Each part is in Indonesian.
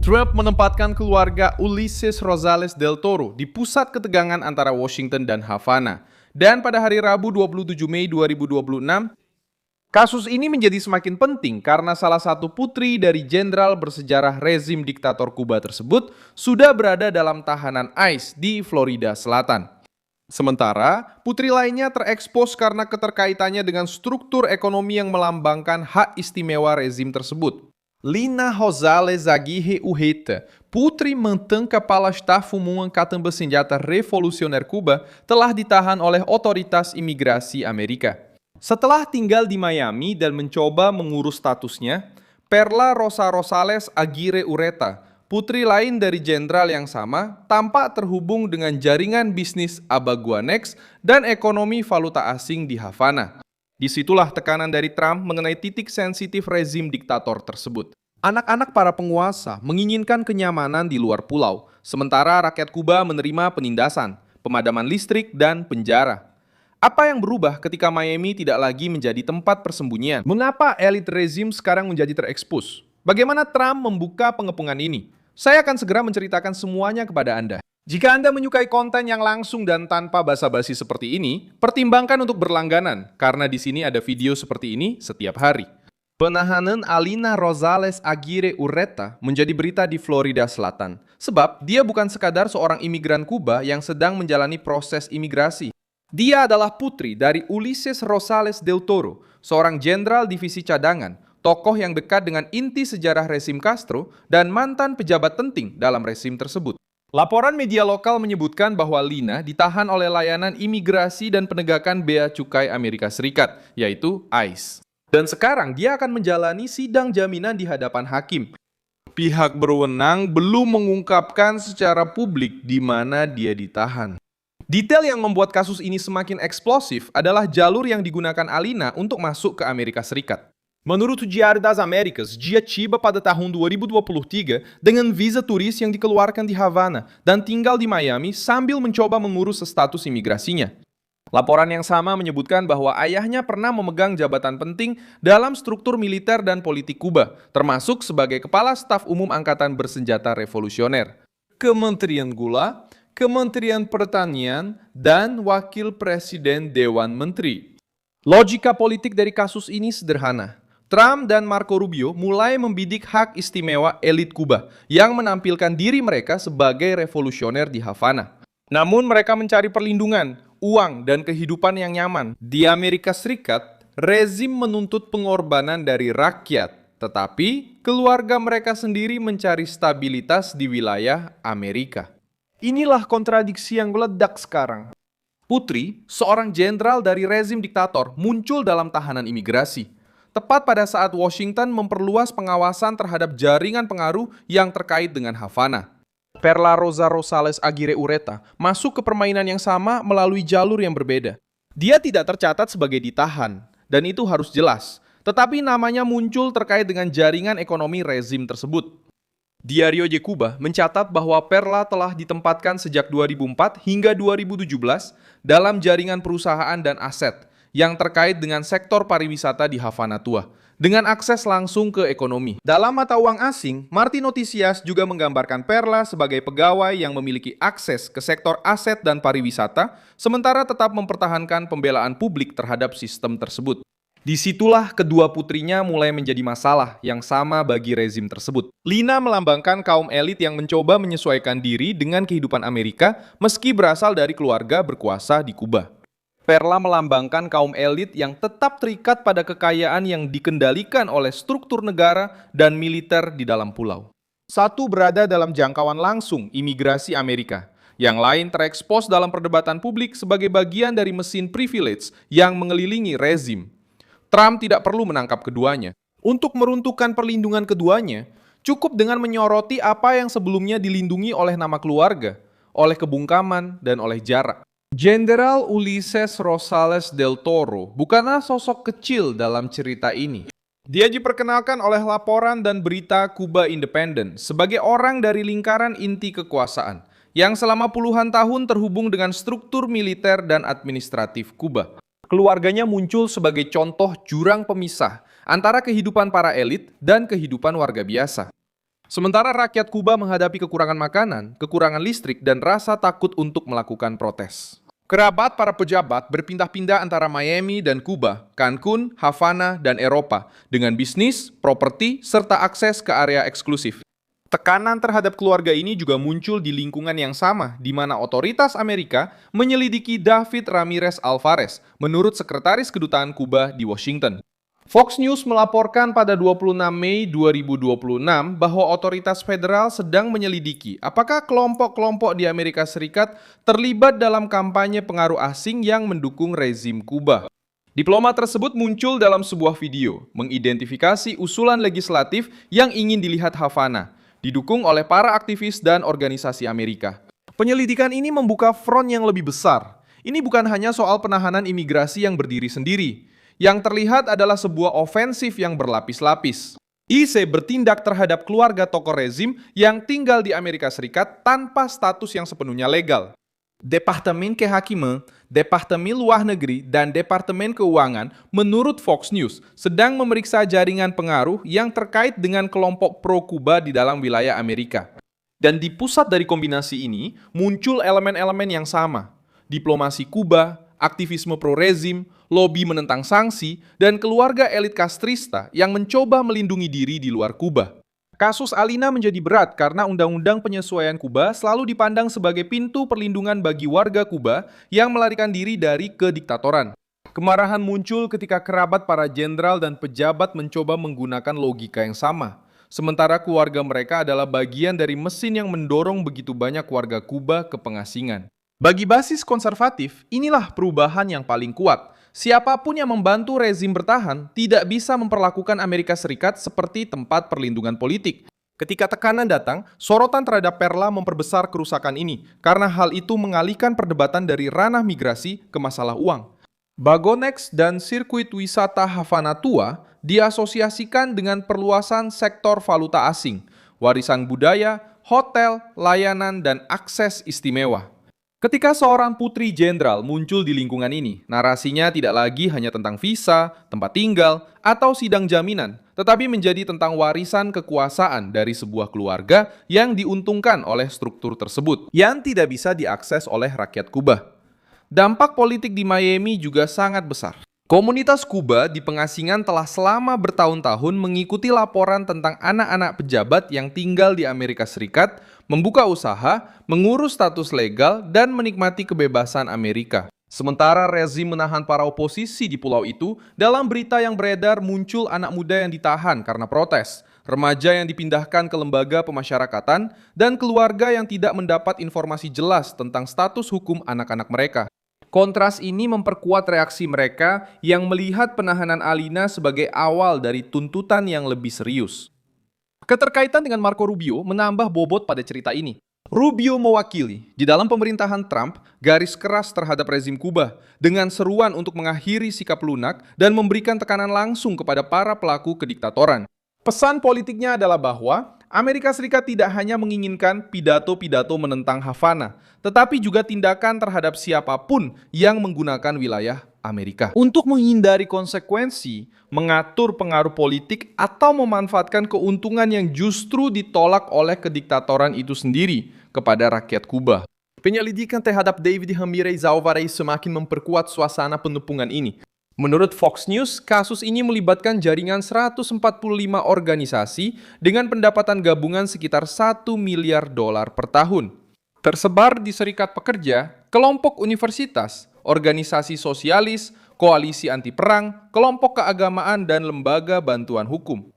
Trump menempatkan keluarga Ulises Rosales del Toro di pusat ketegangan antara Washington dan Havana. Dan pada hari Rabu 27 Mei 2026, kasus ini menjadi semakin penting karena salah satu putri dari jenderal bersejarah rezim diktator Kuba tersebut sudah berada dalam tahanan ICE di Florida Selatan. Sementara, putri lainnya terekspos karena keterkaitannya dengan struktur ekonomi yang melambangkan hak istimewa rezim tersebut. Lina Rosales Aguirre Urreta, putri mantan Kepala Staf Umum Angkatan Bersenjata Revolusioner Kuba, telah ditahan oleh otoritas imigrasi Amerika. Setelah tinggal di Miami dan mencoba mengurus statusnya, Perla Rosa Rosales Aguirre Urreta, putri lain dari jenderal yang sama, tampak terhubung dengan jaringan bisnis Abaguanex dan ekonomi valuta asing di Havana. Disitulah tekanan dari Trump mengenai titik sensitif rezim diktator tersebut. Anak-anak para penguasa menginginkan kenyamanan di luar pulau, sementara rakyat Kuba menerima penindasan, pemadaman listrik, dan penjara. Apa yang berubah ketika Miami tidak lagi menjadi tempat persembunyian? Mengapa elit rezim sekarang menjadi terekspos? Bagaimana Trump membuka pengepungan ini? Saya akan segera menceritakan semuanya kepada Anda. Jika Anda menyukai konten yang langsung dan tanpa basa-basi seperti ini, pertimbangkan untuk berlangganan, karena di sini ada video seperti ini setiap hari. Penahanan Alina Rosales Aguirre Urreta menjadi berita di Florida Selatan, sebab dia bukan sekadar seorang imigran Kuba yang sedang menjalani proses imigrasi. Dia adalah putri dari Ulises Rosales del Toro, seorang jenderal divisi cadangan, tokoh yang dekat dengan inti sejarah rezim Castro dan mantan pejabat penting dalam rezim tersebut. Laporan media lokal menyebutkan bahwa Lina ditahan oleh layanan imigrasi dan penegakan bea cukai Amerika Serikat, yaitu ICE. Dan sekarang dia akan menjalani sidang jaminan di hadapan hakim. Pihak berwenang belum mengungkapkan secara publik di mana dia ditahan. Detail yang membuat kasus ini semakin eksplosif adalah jalur yang digunakan Alina untuk masuk ke Amerika Serikat. Menurut Diário das Américas, dia tiba pada tahun 2023 dengan visa turis yang dikeluarkan di Havana dan tinggal di Miami sambil mencoba mengurus status imigrasinya. Laporan yang sama menyebutkan bahwa ayahnya pernah memegang jabatan penting dalam struktur militer dan politik Kuba, termasuk sebagai Kepala Staf Umum Angkatan Bersenjata Revolusioner, Kementerian Gula, Kementerian Pertanian, dan Wakil Presiden Dewan Menteri. Logika politik dari kasus ini sederhana. Trump dan Marco Rubio mulai membidik hak istimewa elit Kuba yang menampilkan diri mereka sebagai revolusioner di Havana. Namun mereka mencari perlindungan, uang, dan kehidupan yang nyaman. Di Amerika Serikat, rezim menuntut pengorbanan dari rakyat, tetapi keluarga mereka sendiri mencari stabilitas di wilayah Amerika. Inilah kontradiksi yang meledak sekarang. Putri, seorang jenderal dari rezim diktator, muncul dalam tahanan imigrasi. Tepat pada saat Washington memperluas pengawasan terhadap jaringan pengaruh yang terkait dengan Havana. Perla Rosa Rosales Aguirre Urreta masuk ke permainan yang sama melalui jalur yang berbeda. Dia tidak tercatat sebagai ditahan, dan itu harus jelas. Tetapi namanya muncul terkait dengan jaringan ekonomi rezim tersebut. Diario de Cuba mencatat bahwa Perla telah ditempatkan sejak 2004 hingga 2017 dalam jaringan perusahaan dan aset yang terkait dengan sektor pariwisata di Havana Tua, dengan akses langsung ke ekonomi. Dalam mata uang asing, Martin Noticias juga menggambarkan Perla sebagai pegawai yang memiliki akses ke sektor aset dan pariwisata, sementara tetap mempertahankan pembelaan publik terhadap sistem tersebut. Disitulah kedua putrinya mulai menjadi masalah yang sama bagi rezim tersebut. Lina melambangkan kaum elit yang mencoba menyesuaikan diri dengan kehidupan Amerika meski berasal dari keluarga berkuasa di Kuba. Perla melambangkan kaum elit yang tetap terikat pada kekayaan yang dikendalikan oleh struktur negara dan militer di dalam pulau. Satu berada dalam jangkauan langsung imigrasi Amerika, yang lain terekspos dalam perdebatan publik sebagai bagian dari mesin privilege yang mengelilingi rezim. Trump tidak perlu menangkap keduanya. Untuk meruntuhkan perlindungan keduanya, cukup dengan menyoroti apa yang sebelumnya dilindungi oleh nama keluarga, oleh kebungkaman, dan oleh jarak. Jenderal Ulises Rosales del Toro bukanlah sosok kecil dalam cerita ini. Dia diperkenalkan oleh laporan dan berita Kuba Independent sebagai orang dari lingkaran inti kekuasaan yang selama puluhan tahun terhubung dengan struktur militer dan administratif Kuba. Keluarganya muncul sebagai contoh jurang pemisah antara kehidupan para elit dan kehidupan warga biasa. Sementara rakyat Kuba menghadapi kekurangan makanan, kekurangan listrik, dan rasa takut untuk melakukan protes. Kerabat para pejabat berpindah-pindah antara Miami dan Kuba, Cancun, Havana, dan Eropa dengan bisnis, properti, serta akses ke area eksklusif. Tekanan terhadap keluarga ini juga muncul di lingkungan yang sama, di mana otoritas Amerika menyelidiki David Ramirez Alvarez, menurut Sekretaris Kedutaan Kuba di Washington. Fox News melaporkan pada 26 Mei 2026 bahwa otoritas federal sedang menyelidiki apakah kelompok-kelompok di Amerika Serikat terlibat dalam kampanye pengaruh asing yang mendukung rezim Kuba. Diplomat tersebut muncul dalam sebuah video, mengidentifikasi usulan legislatif yang ingin dilihat Havana, didukung oleh para aktivis dan organisasi Amerika. Penyelidikan ini membuka front yang lebih besar. Ini bukan hanya soal penahanan imigrasi yang berdiri sendiri. Yang terlihat adalah sebuah ofensif yang berlapis-lapis. IC bertindak terhadap keluarga tokoh rezim yang tinggal di Amerika Serikat tanpa status yang sepenuhnya legal. Departemen Kehakiman, Departemen Luar Negeri, dan Departemen Keuangan menurut Fox News sedang memeriksa jaringan pengaruh yang terkait dengan kelompok pro-Kuba di dalam wilayah Amerika. Dan di pusat dari kombinasi ini muncul elemen-elemen yang sama. Diplomasi Kuba, aktivisme pro-rezim, lobi menentang sanksi, dan keluarga elit kastrista yang mencoba melindungi diri di luar Kuba. Kasus Alina menjadi berat karena Undang-Undang Penyesuaian Kuba selalu dipandang sebagai pintu perlindungan bagi warga Kuba yang melarikan diri dari kediktatoran. Kemarahan muncul ketika kerabat para jenderal dan pejabat mencoba menggunakan logika yang sama. Sementara keluarga mereka adalah bagian dari mesin yang mendorong begitu banyak warga Kuba ke pengasingan. Bagi basis konservatif, inilah perubahan yang paling kuat. Siapapun yang membantu rezim bertahan tidak bisa memperlakukan Amerika Serikat seperti tempat perlindungan politik. Ketika tekanan datang, sorotan terhadap Perla memperbesar kerusakan ini karena hal itu mengalihkan perdebatan dari ranah migrasi ke masalah uang. Bagonex dan sirkuit wisata Havana Tua diasosiasikan dengan perluasan sektor valuta asing, warisan budaya, hotel, layanan, dan akses istimewa. Ketika seorang putri jenderal muncul di lingkungan ini, narasinya tidak lagi hanya tentang visa, tempat tinggal, atau sidang jaminan, tetapi menjadi tentang warisan kekuasaan dari sebuah keluarga yang diuntungkan oleh struktur tersebut, yang tidak bisa diakses oleh rakyat Kuba. Dampak politik di Miami juga sangat besar. Komunitas Kuba di pengasingan telah selama bertahun-tahun mengikuti laporan tentang anak-anak pejabat yang tinggal di Amerika Serikat, membuka usaha, mengurus status legal, dan menikmati kebebasan Amerika. Sementara rezim menahan para oposisi di pulau itu, dalam berita yang beredar muncul anak muda yang ditahan karena protes, remaja yang dipindahkan ke lembaga pemasyarakatan, dan keluarga yang tidak mendapat informasi jelas tentang status hukum anak-anak mereka. Kontras ini memperkuat reaksi mereka yang melihat penahanan Alina sebagai awal dari tuntutan yang lebih serius. Keterkaitan dengan Marco Rubio menambah bobot pada cerita ini. Rubio mewakili, di dalam pemerintahan Trump, garis keras terhadap rezim Kuba dengan seruan untuk mengakhiri sikap lunak dan memberikan tekanan langsung kepada para pelaku kediktatoran. Pesan politiknya adalah bahwa Amerika Serikat tidak hanya menginginkan pidato-pidato menentang Havana, tetapi juga tindakan terhadap siapapun yang menggunakan wilayah Amerika. Untuk menghindari konsekuensi, mengatur pengaruh politik, atau memanfaatkan keuntungan yang justru ditolak oleh kediktatoran itu sendiri kepada rakyat Kuba. Penyelidikan terhadap David Ramirez Alvarez semakin memperkuat suasana penumpungan ini. Menurut Fox News, kasus ini melibatkan jaringan 145 organisasi dengan pendapatan gabungan sekitar $1 miliar per tahun. Tersebar di serikat pekerja, kelompok universitas, organisasi sosialis, koalisi anti perang, kelompok keagamaan, dan lembaga bantuan hukum.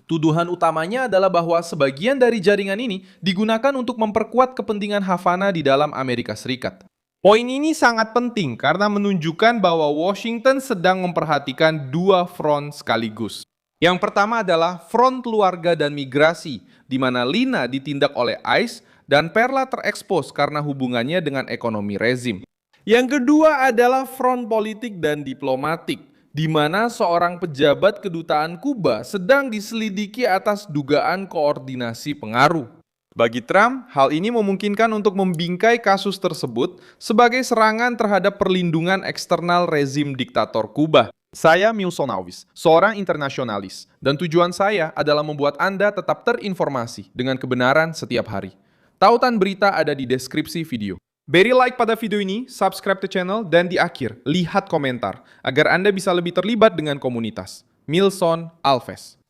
Tuduhan utamanya adalah bahwa sebagian dari jaringan ini digunakan untuk memperkuat kepentingan Havana di dalam Amerika Serikat. Poin ini sangat penting karena menunjukkan bahwa Washington sedang memperhatikan dua front sekaligus. Yang pertama adalah front keluarga dan migrasi, di mana Lina ditindak oleh ICE dan Perla terekspos karena hubungannya dengan ekonomi rezim. Yang kedua adalah front politik dan diplomatik, di mana seorang pejabat kedutaan Kuba sedang diselidiki atas dugaan koordinasi pengaruh. Bagi Trump, hal ini memungkinkan untuk membingkai kasus tersebut sebagai serangan terhadap perlindungan eksternal rezim diktator Kuba. Saya Milson Alves, seorang internasionalis, dan tujuan saya adalah membuat Anda tetap terinformasi dengan kebenaran setiap hari. Tautan berita ada di deskripsi video. Beri like pada video ini, subscribe ke channel, dan di akhir, lihat komentar, agar Anda bisa lebih terlibat dengan komunitas. Milson Alves.